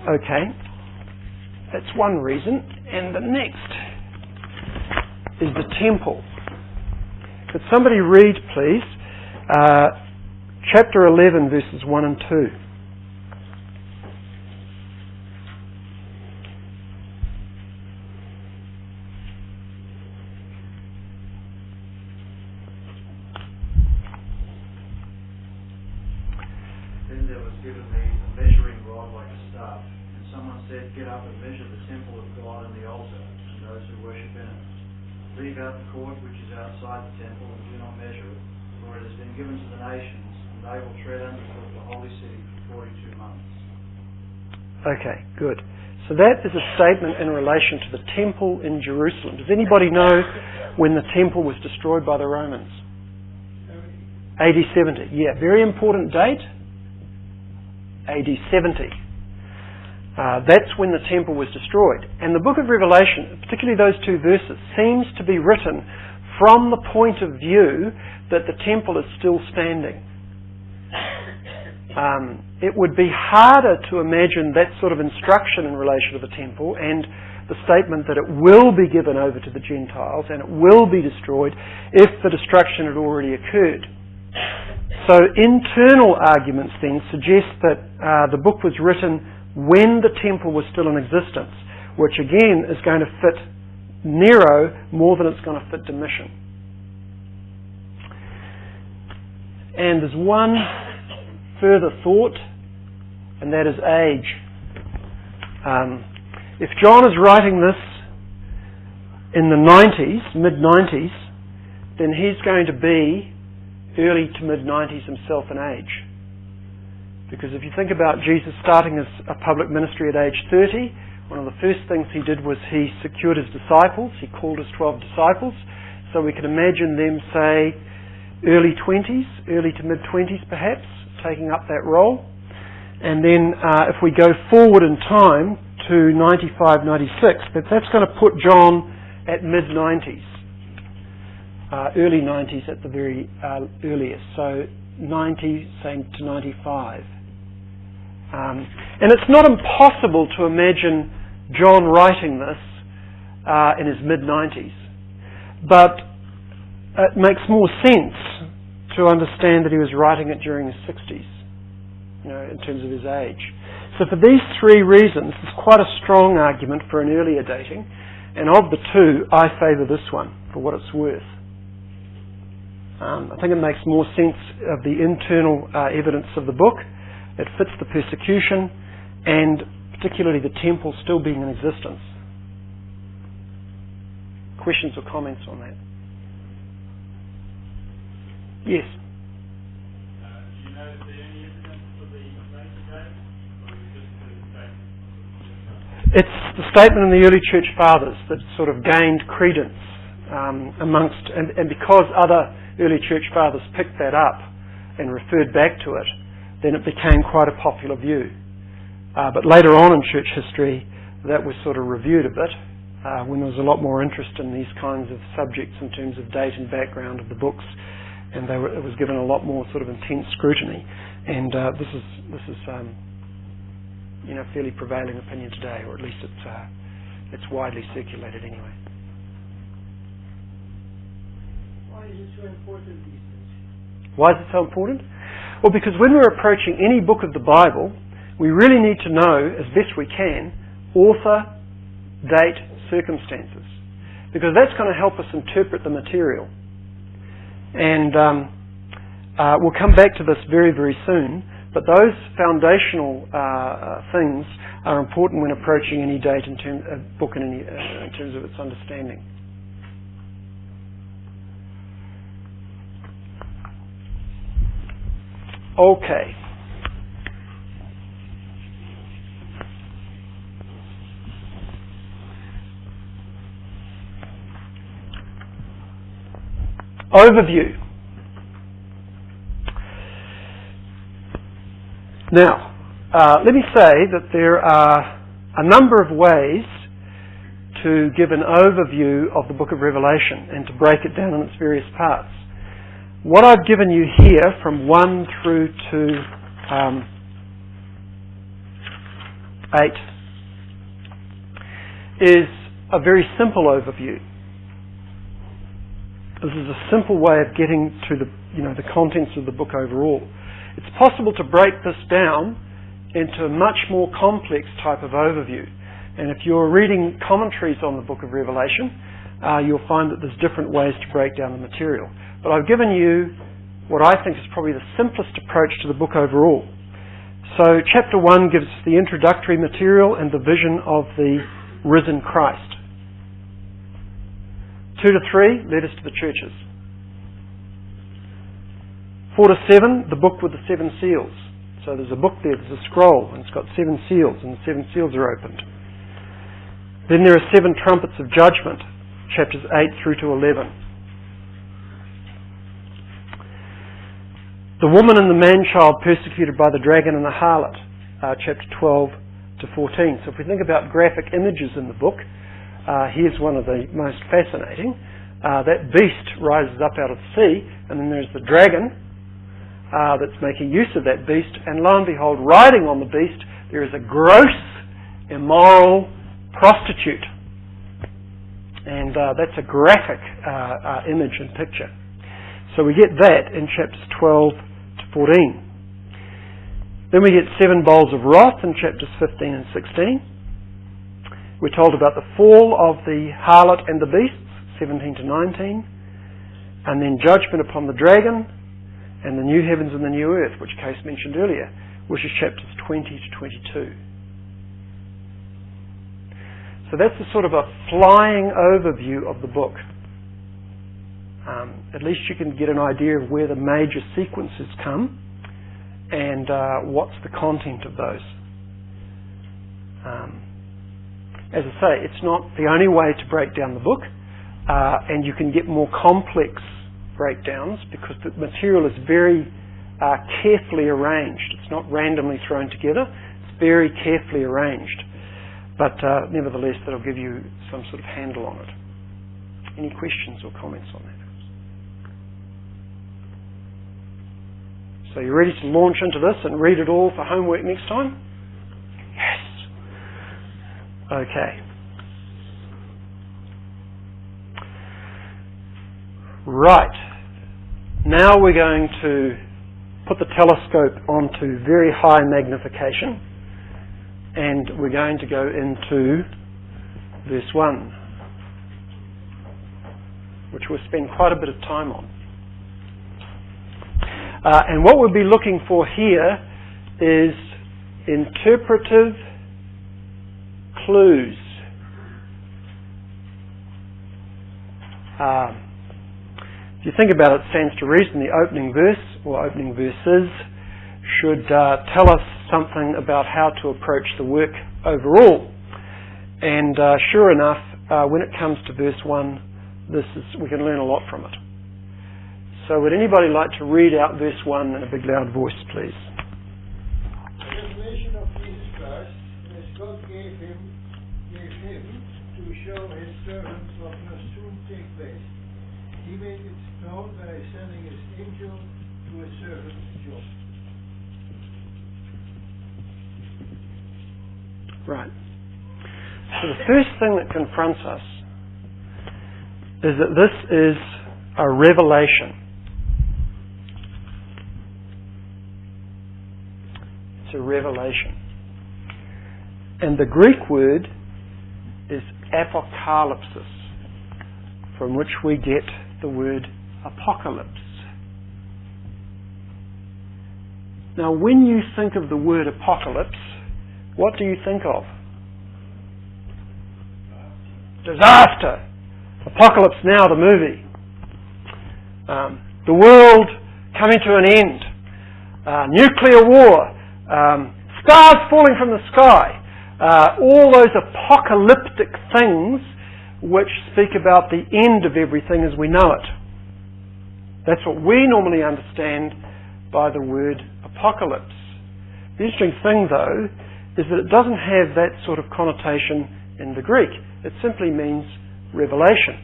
Okay, that's one reason. And the next is the temple. Could somebody read, please, chapter 11, verses 1 and 2. Then there was given me a measuring rod like a staff, and someone said, "Get up and measure the temple of God and the altar, and those who worship in it. Leave out the court which is outside the temple, and do not measure it, for it has been given to the nations, and they will tread underfoot the holy city for 42 months." Okay, good. So that is a statement in relation to the temple in Jerusalem. Does anybody know when the temple was destroyed by the Romans? AD 70. Yeah, very important date. AD 70. That's when the temple was destroyed. And the book of Revelation, particularly those two verses, seems to be written from the point of view that the temple is still standing. It would be harder to imagine that sort of instruction in relation to the temple and the statement that it will be given over to the Gentiles and it will be destroyed if the destruction had already occurred. So internal arguments then suggest that the book was written when the temple was still in existence, which again is going to fit Nero more than it's going to fit Domitian. And there's one further thought, and that is age. If John is writing this in the 90s, mid-90s, then he's going to be early to mid-90s himself in age. Because if you think about Jesus starting his public ministry at age 30, one of the first things he did was he secured his disciples. He called his 12 disciples. So we can imagine them, say, early 20s, early to mid-20s perhaps, taking up that role. And then if we go forward in time to 95, 96, that's going to put John at mid-90s. Early 90s at the very earliest, so 90, say to 95. And it's not impossible to imagine John writing this in his mid-90s, but it makes more sense to understand that he was writing it during his 60s, in terms of his age. So for these three reasons, there's quite a strong argument for an earlier dating, and of the two, I favour this one for what it's worth. I think it makes more sense of the internal evidence of the book. It fits the persecution and particularly the temple still being in existence. Questions or comments on that? Yes? Do you know if there any evidence for the later date, or is it just the statement? It's the statement in the early church fathers that sort of gained credence amongst, and because other early church fathers picked that up and referred back to it, then it became quite a popular view. But later on in church history, that was sort of reviewed a bit when there was a lot more interest in these kinds of subjects in terms of date and background of the books, and it was given a lot more sort of intense scrutiny. And this is fairly prevailing opinion today, or at least it's widely circulated anyway. Why is it so important these days? Why is it so important? Well, because when we're approaching any book of the Bible, we really need to know, as best we can, author, date, circumstances. Because that's going to help us interpret the material. And we'll come back to this very, very soon, but those foundational things are important when approaching any date in book in terms of its understanding. Okay. Overview. Now, let me say that there are a number of ways to give an overview of the book of Revelation and to break it down in its various parts. What I've given you here from 1 through to 8 is a very simple overview. This is a simple way of getting to the contents of the book overall. It's possible to break this down into a much more complex type of overview. And if you're reading commentaries on the book of Revelation, you'll find that there's different ways to break down the material. But I've given you what I think is probably the simplest approach to the book overall. So chapter 1 gives the introductory material and the vision of the risen Christ. 2 to 3, letters to the churches. 4 to 7, the book with the 7 seals. So there's a book there, there's a scroll, and it's got 7 seals, and the 7 seals are opened. Then there are 7 trumpets of judgment, chapters 8 through to 11. The woman and the man-child persecuted by the dragon and the harlot, chapter 12 to 14. So if we think about graphic images in the book, here's one of the most fascinating. That beast rises up out of the sea, and then there's the dragon that's making use of that beast, and lo and behold, riding on the beast, there is a gross, immoral prostitute. And that's a graphic image and picture. So we get that in chapters 12 to 14. Then we get 7 bowls of wrath in chapters 15 and 16. We're told about the fall of the harlot and the beasts, 17 to 19. And then judgment upon the dragon, and the new heavens and the new earth, which Case mentioned earlier, which is chapters 20 to 22. So that's a sort of a flying overview of the book. At least you can get an idea of where the major sequences come and what's the content of those. As I say, it's not the only way to break down the book, and you can get more complex breakdowns because the material is very carefully arranged. It's not randomly thrown together. It's very carefully arranged. But nevertheless, that'll give you some sort of handle on it. Any questions or comments on that? So you're ready to launch into this and read it all for homework next time? Yes. Okay. Right. Now we're going to put the telescope onto very high magnification, and we're going to go into verse 1, which we'll spend quite a bit of time on. And what we'll be looking for here is interpretive clues. If you think about it, it stands to reason the opening verse, or opening verses, should tell us something about how to approach the work overall. And sure enough, when it comes to verse 1, we can learn a lot from it. So would anybody like to read out verse 1 in a big loud voice, please? The revelation of Jesus Christ, as God gave him to show his servants what must soon take place. He made it known by sending his angel to his servant John. Right. So the first thing that confronts us is that this is a revelation. It's a revelation. And the Greek word is apocalypsis, from which we get the word apocalypse. Now, when you think of the word apocalypse, what do you think of? Disaster. Apocalypse Now, the movie. The world coming to an end. Nuclear war. Stars falling from the sky. All those apocalyptic things which speak about the end of everything as we know it. That's what we normally understand by the word apocalypse. The interesting thing, though, is that it doesn't have that sort of connotation in the Greek. It simply means revelation.